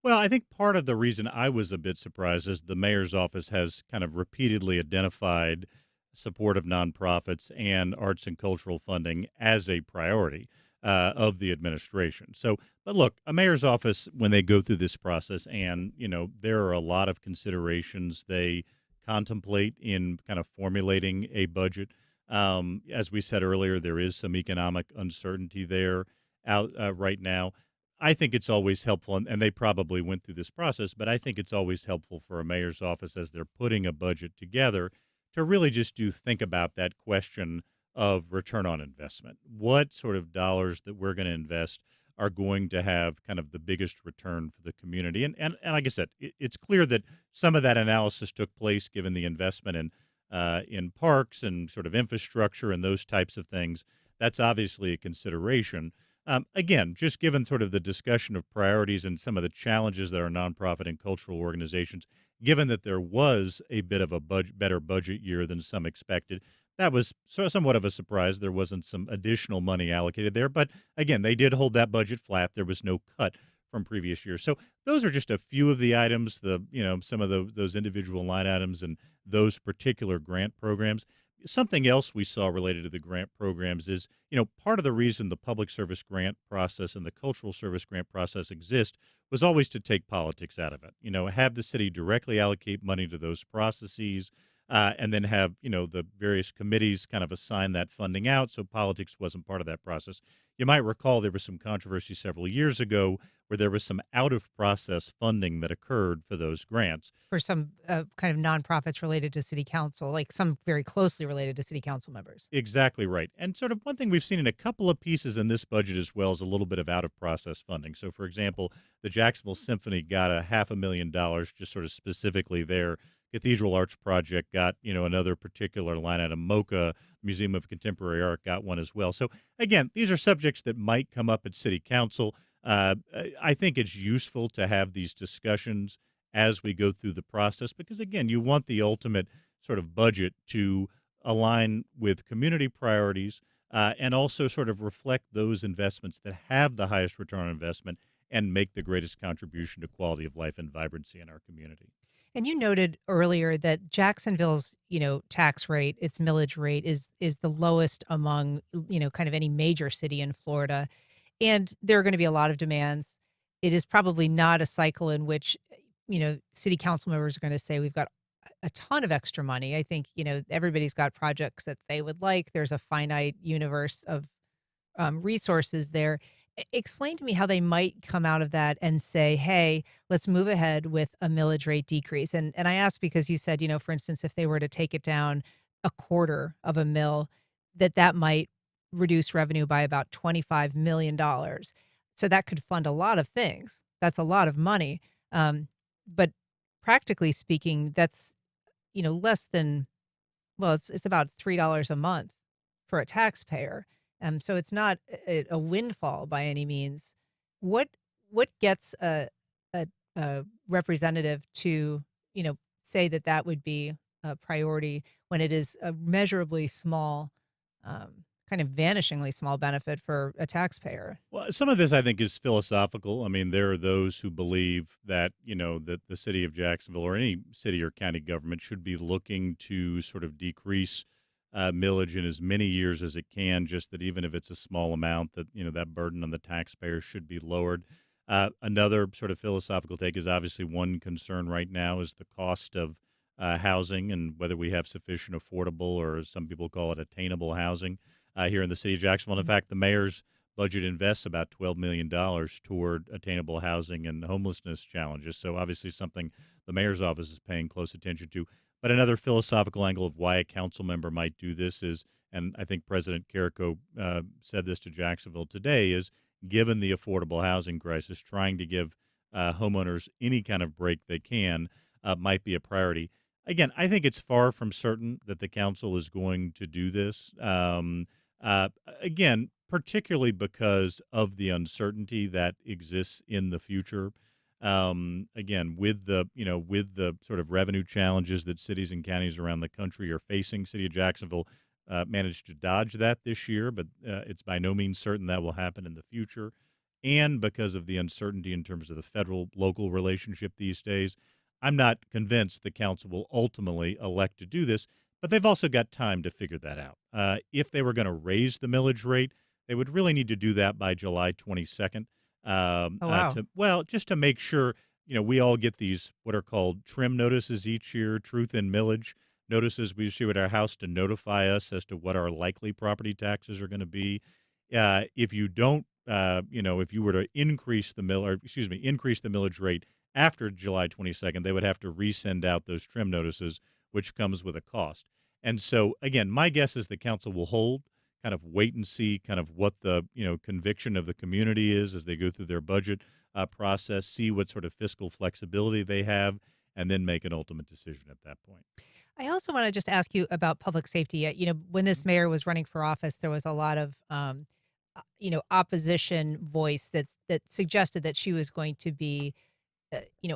Well, I think part of the reason I was a bit surprised is the mayor's office has kind of repeatedly identified support of nonprofits and arts and cultural funding as a priority of the administration. So, but look, a mayor's office, when they go through this process, and, there are a lot of considerations they contemplate in kind of formulating a budget. As we said earlier, there is some economic uncertainty there out right now. I think it's always helpful, and they probably went through this process, but I think it's always helpful for a mayor's office as they're putting a budget together to really just think about that question of return on investment. What sort of dollars that we're going to invest are going to have kind of the biggest return for the community? And like I said, it's clear that some of that analysis took place given the investment in parks and sort of infrastructure and those types of things. That's obviously a consideration. Again, just given sort of the discussion of priorities and some of the challenges that are nonprofit and cultural organizations, given that there was a bit of a better budget year than some expected, that was somewhat of a surprise. There wasn't some additional money allocated there. But again, they did hold that budget flat. There was no cut from previous years. So those are just a few of the items, some of those individual line items and those particular grant programs. Something else we saw related to the grant programs is, part of the reason the public service grant process and the cultural service grant process exist was always to take politics out of it. Have the city directly allocate money to those processes, and then have, the various committees kind of assign that funding out, so politics wasn't part of that process. You might recall there was some controversy several years ago where there was some out-of-process funding that occurred for those grants. For some kind of nonprofits related to city council, like some very closely related to city council members. Exactly right. And sort of one thing we've seen in a couple of pieces in this budget as well is a little bit of out-of-process funding. So, for example, the Jacksonville Symphony got $500,000 just sort of specifically there. Cathedral Arts Project got, another particular line item. MoCA, Museum of Contemporary Art, got one as well. So, again, these are subjects that might come up at city council. I think it's useful to have these discussions as we go through the process because, again, you want the ultimate sort of budget to align with community priorities and also sort of reflect those investments that have the highest return on investment and make the greatest contribution to quality of life and vibrancy in our community. And you noted earlier that Jacksonville's, tax rate, its millage rate is the lowest among, kind of any major city in Florida. And there are going to be a lot of demands. It is probably not a cycle in which, city council members are going to say, we've got a ton of extra money. I think, everybody's got projects that they would like. There's a finite universe of resources there. Explain to me how they might come out of that and say, hey, let's move ahead with a millage rate decrease. And I ask because you said, for instance, if they were to take it down a quarter of a mill, that might reduce revenue by about $25 million. So that could fund a lot of things. That's a lot of money. But practically speaking, that's, less than, well, it's about $3 a month for a taxpayer. So it's not a windfall by any means. What gets a representative to, say that that would be a priority when it is a measurably small, kind of vanishingly small benefit for a taxpayer. Well, some of this I think is philosophical. I mean, there are those who believe that, that the city of Jacksonville or any city or county government should be looking to sort of decrease millage in as many years as it can, just that even if it's a small amount, that, that burden on the taxpayer should be lowered. Another sort of philosophical take is obviously one concern right now is the cost of housing and whether we have sufficient affordable, or as some people call it, attainable housing here in the city of Jacksonville. In fact, the mayor's budget invests about $12 million toward attainable housing and homelessness challenges. So obviously something the mayor's office is paying close attention to. But another philosophical angle of why a council member might do this is, and I think President Carrico said this to Jacksonville today, is given the affordable housing crisis, trying to give homeowners any kind of break they can might be a priority. Again, I think it's far from certain that the council is going to do this. Again, particularly because of the uncertainty that exists in the future. Again, with the sort of revenue challenges that cities and counties around the country are facing, City of Jacksonville managed to dodge that this year, but it's by no means certain that will happen in the future. And because of the uncertainty in terms of the federal-local relationship these days, I'm not convinced the council will ultimately elect to do this, but they've also got time to figure that out. If they were going to raise the millage rate, they would really need to do that by July 22nd. Just to make sure, we all get these what are called trim notices each year, truth in millage notices we issue at our house to notify us as to what our likely property taxes are going to be. If you don't, if you were to increase the millage rate after July 22nd, they would have to resend out those trim notices, which comes with a cost. And so, again, my guess is the council will hold, kind of wait and see kind of what the, conviction of the community is as they go through their budget process, see what sort of fiscal flexibility they have, and then make an ultimate decision at that point. I also want to just ask you about public safety. When this mayor was running for office, there was a lot of, opposition voice that suggested that she was going to be,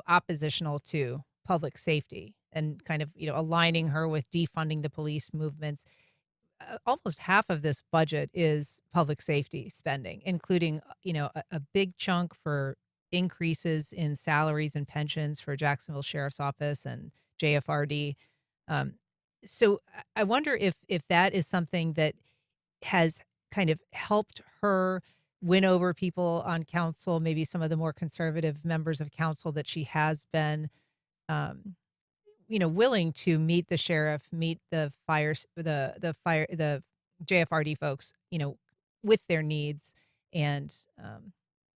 oppositional to public safety and kind of, aligning her with defunding the police movements. Almost half of this budget is public safety spending, including, a big chunk for increases in salaries and pensions for Jacksonville Sheriff's Office and JFRD. So I wonder if that is something that has kind of helped her win over people on council, maybe some of the more conservative members of council that she has been, willing to meet the sheriff, meet the the JFRD folks, with their needs and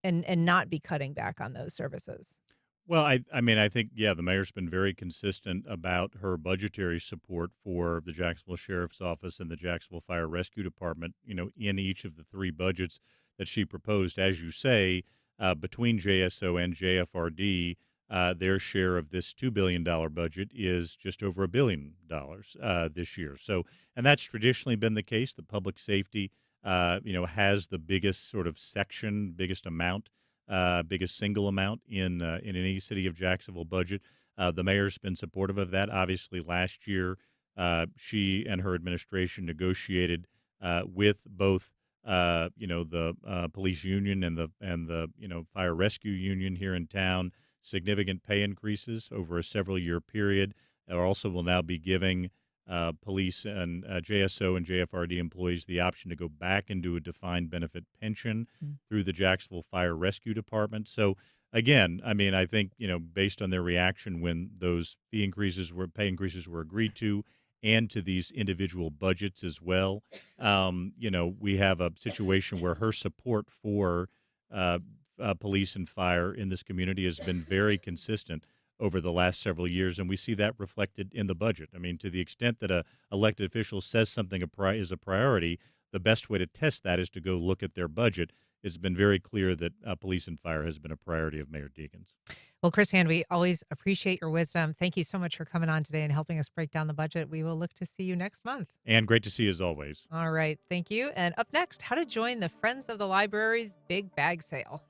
not be cutting back on those services. Well, I mean, I think, the mayor's been very consistent about her budgetary support for the Jacksonville Sheriff's Office and the Jacksonville Fire Rescue Department, in each of the three budgets that she proposed. As you say, between JSO and JFRD, their share of this $2 billion budget is just over $1 billion this year. So, and that's traditionally been the case. The public safety, has the biggest sort of section, biggest single amount in any City of Jacksonville budget. The mayor's been supportive of that. Obviously, last year, she and her administration negotiated with both, the police union and the fire rescue union here in town, significant pay increases over a several-year period. Also will now be giving police and JSO and JFRD employees the option to go back into a defined benefit pension through the Jacksonville Fire Rescue Department. So again, I mean, I think, based on their reaction when those pay increases were agreed to, and to these individual budgets as well, we have a situation where her support for police and fire in this community has been very consistent over the last several years, and we see that reflected in the budget. I mean, to the extent that a elected official says something is a priority, the best way to test that is to go look at their budget. It's been very clear that police and fire has been a priority of Mayor Deegan's. Well, Chris Hand, we always appreciate your wisdom. Thank you so much for coming on today and helping us break down the budget. We will look to see you next month. And great to see you as always. All right. Thank you. And up next, how to join the Friends of the Library's Big Bag Sale.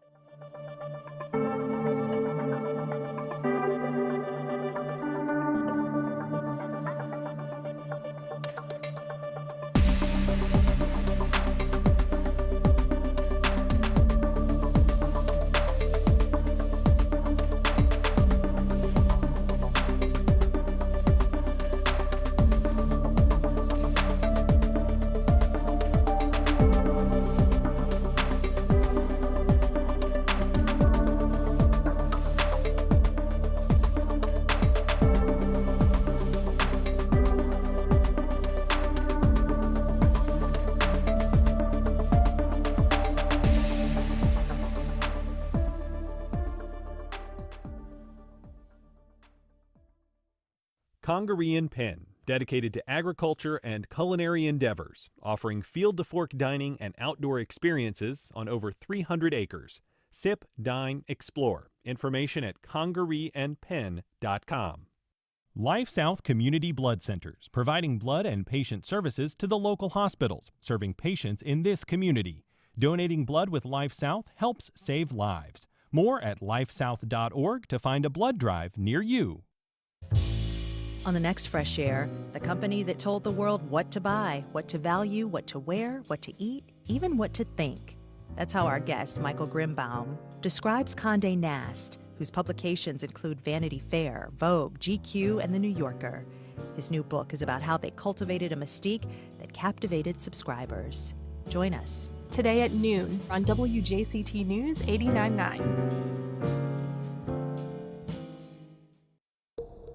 Congaree and Pen, dedicated to agriculture and culinary endeavors, offering field-to-fork dining and outdoor experiences on over 300 acres. Sip, dine, explore. Information at congareeandpen.com. Life South Community Blood Centers, providing blood and patient services to the local hospitals, serving patients in this community. Donating blood with Life South helps save lives. More at lifesouth.org to find a blood drive near you. On the next Fresh Air, the company that told the world what to buy, what to value, what to wear, what to eat, even what to think. That's how our guest, Michael Grimbaum, describes Condé Nast, whose publications include Vanity Fair, Vogue, GQ, and The New Yorker. His new book is about how they cultivated a mystique that captivated subscribers. Join us. Today at noon on WJCT News 89.9.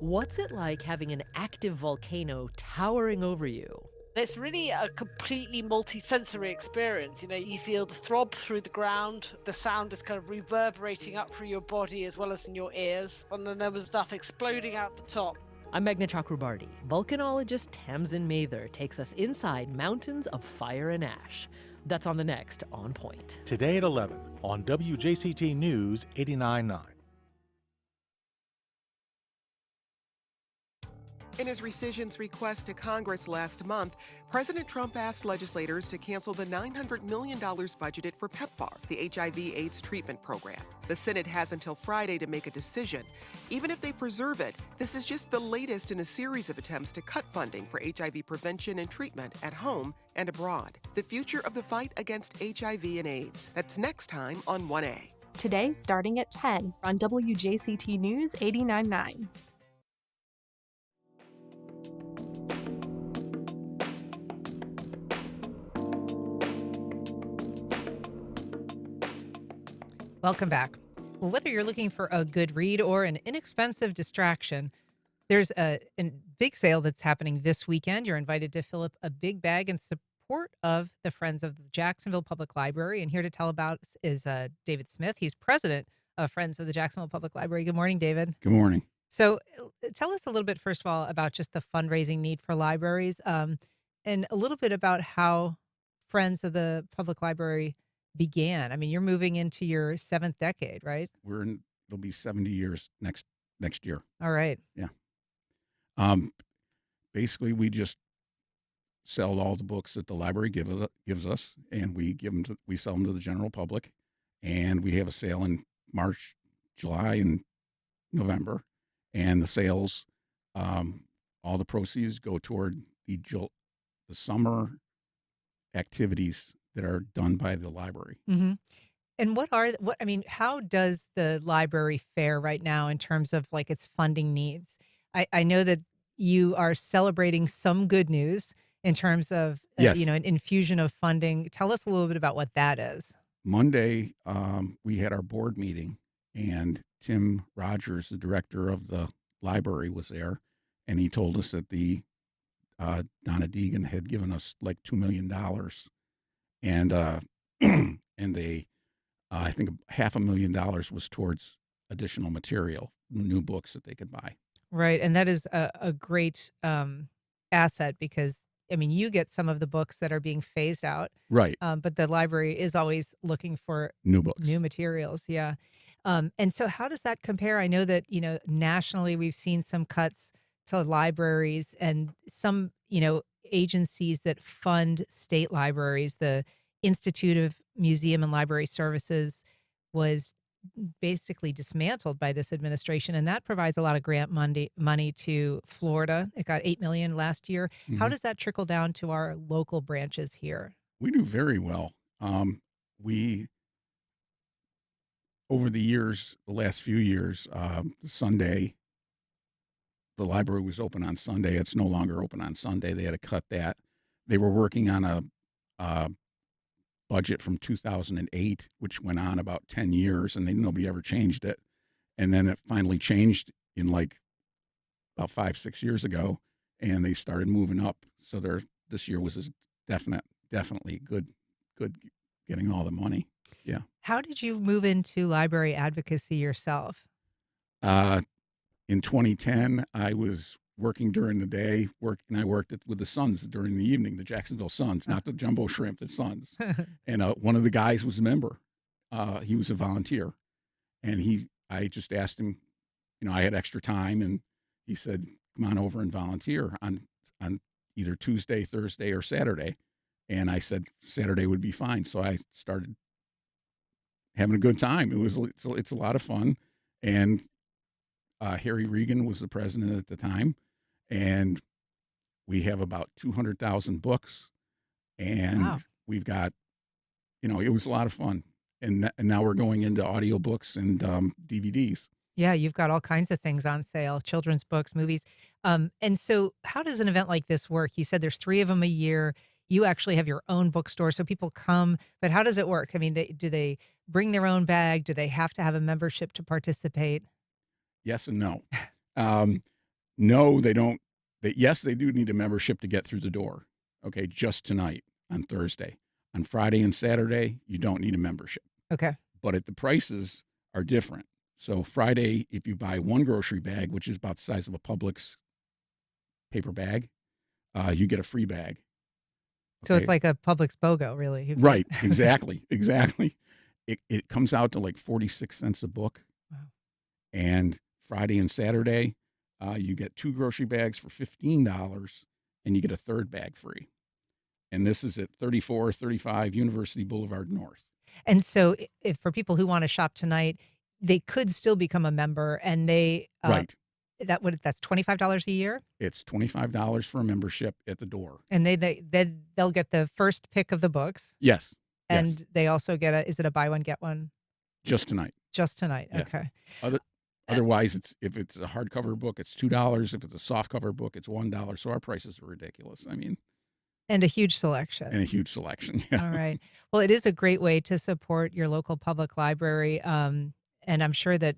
What's it like having an active volcano towering over you? It's really a completely multi-sensory experience. You know, you feel the throb through the ground, the sound is kind of reverberating up through your body as well as in your ears, and then there was stuff exploding out the top. I'm Meghna Chakrabarty. Volcanologist Tamsin Mather takes us inside mountains of fire and ash. That's on the next On Point. Today at 11 on WJCT News 89.9. In his rescissions request to Congress last month, President Trump asked legislators to cancel the $900 million budgeted for PEPFAR, the HIV/AIDS treatment program. The Senate has until Friday to make a decision. Even if they preserve it, this is just the latest in a series of attempts to cut funding for HIV prevention and treatment at home and abroad. The future of the fight against HIV and AIDS. That's next time on 1A. Today starting at 10 on WJCT News 89.9. Welcome back. Well, whether you're looking for a good read or an inexpensive distraction, there's a big sale that's happening this weekend. You're invited to fill up a big bag in support of the Friends of the Jacksonville Public Library. And here to tell about is David Smith. He's president of Friends of the Jacksonville Public Library. Good morning, David. Good morning. So tell us a little bit, first of all, about just the fundraising need for libraries and a little bit about how Friends of the Public Library began. I mean, you're moving into your 7th decade, right? It'll be 70 years next year. All right. Yeah. Basically, we just sell all the books that the library gives us, and we sell them to the general public, and we have a sale in March, July, and November, and the sales, all the proceeds go toward the summer activities that are done by the library. Mm-hmm. And how does the library fare right now in terms of like its funding needs? I know that you are celebrating some good news in terms of, Yes. an infusion of funding. Tell us a little bit about what that is. Monday, we had our board meeting, and Tim Rogers, the director of the library, was there, and he told us that the Donna Deegan had given us like $2 million. And and they, I think $500,000 was towards additional material, new books that they could buy. Right. And that is a great asset because, I mean, you get some of the books that are being phased out. Right. But the library is always looking for New books. new materials. Yeah. And so how does that compare? I know that, nationally we've seen some cuts to libraries and some, agencies that fund state libraries. The Institute of Museum and Library Services was basically dismantled by this administration, and that provides a lot of grant money to Florida. It got $8 million last year. Mm-hmm. How does that trickle down to our local branches here? We do very well. We, over the years, the last few years, Sunday, the library was open on Sunday. It's no longer open on Sunday. They had to cut that. They were working on a budget from 2008, which went on about 10 years, and nobody ever changed it. And then it finally changed in like about 5-6 years ago, and they started moving up. So this year was definitely good getting all the money. Yeah. How did you move into library advocacy yourself? In 2010, I was working during the day, and I worked with the Suns during the evening, the Jacksonville Suns, not the Jumbo Shrimp, the Suns. And one of the guys was a member. He was a volunteer. And I just asked him, I had extra time, and he said, come on over and volunteer on either Tuesday, Thursday, or Saturday. And I said Saturday would be fine. So I started having a good time. It's a lot of fun. And Harry Regan was the president at the time. And we have about 200,000 books. And Wow. we've got, it was a lot of fun. And now we're going into audiobooks and DVDs. Yeah, you've got all kinds of things on sale, children's books, movies. And so how does an event like this work? You said there's 3 of them a year. You actually have your own bookstore, so people come. But how does it work? I mean, do they bring their own bag? Do they have to have a membership to participate? Yes and no. No, they don't. Yes, they do need a membership to get through the door. Okay, just tonight on Thursday. On Friday and Saturday, you don't need a membership. Okay. But the prices are different. So Friday, if you buy 1 grocery bag, which is about the size of a Publix paper bag, you get a free bag. So Okay? it's like a Publix BOGO, really. Right, exactly. It comes out to like 46 cents a book. Wow. And Friday and Saturday, you get 2 grocery bags for $15, and you get a 3rd bag free. And this is at 3435 University Boulevard North. And so if for people who want to shop tonight, they could still become a member, and Right. That's $25 a year, It's $25 for a membership at the door. and they'll get the first pick of the books, Yes. and yes. they also get is it a buy one get one Just tonight. just tonight? Yeah. Okay. Otherwise, if it's a hardcover book, it's $2. If it's a softcover book, it's $1. So our prices are ridiculous. I mean, And a huge selection. and a huge selection. Yeah. All right. Well, it is a great way to support your local public library. And I'm sure that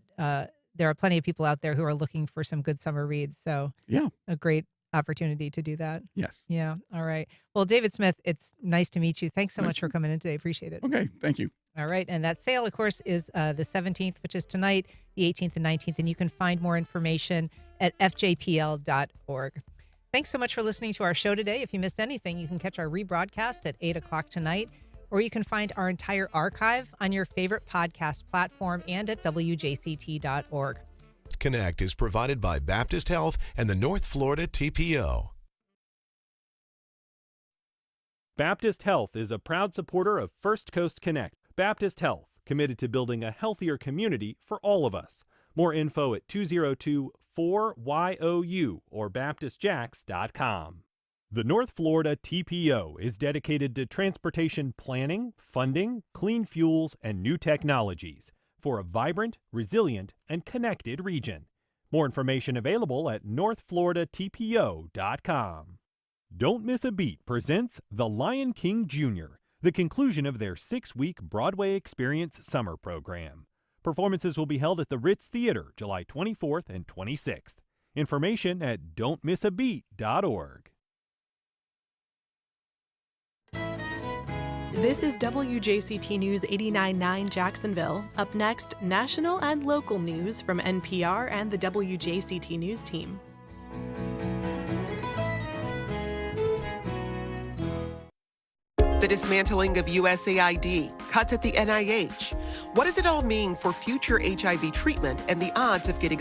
there are plenty of people out there who are looking for some good summer reads. So Yeah. a great opportunity to do that. Yes. Yeah. All right. Well, David Smith, it's nice to meet you. Thanks so Nice much to for coming in today. Appreciate it. Okay. Thank you. All right. And that sale, of course, is the 17th, which is tonight, the 18th and 19th. And you can find more information at fjpl.org. Thanks so much for listening to our show today. If you missed anything, you can catch our rebroadcast at 8 o'clock tonight, or you can find our entire archive on your favorite podcast platform and at WJCT.org. Connect is provided by Baptist Health and the North Florida TPO. Baptist Health is a proud supporter of First Coast Connect. Baptist Health, committed to building a healthier community for all of us. More info at 202-4YOU or baptistjacks.com. The North Florida TPO is dedicated to transportation planning, funding, clean fuels, and new technologies for a vibrant, resilient, and connected region. More information available at northfloridatpo.com. Don't Miss a Beat presents The Lion King Jr., the conclusion of their 6-week Broadway Experience summer program. Performances will be held at the Ritz Theater July 24th and 26th. Information at don'tmissabeat.org. This is WJCT News 89.9 Jacksonville. Up next, national and local news from NPR and the WJCT News team. The dismantling of USAID, cuts at the NIH. What does it all mean for future HIV treatment and the odds of getting a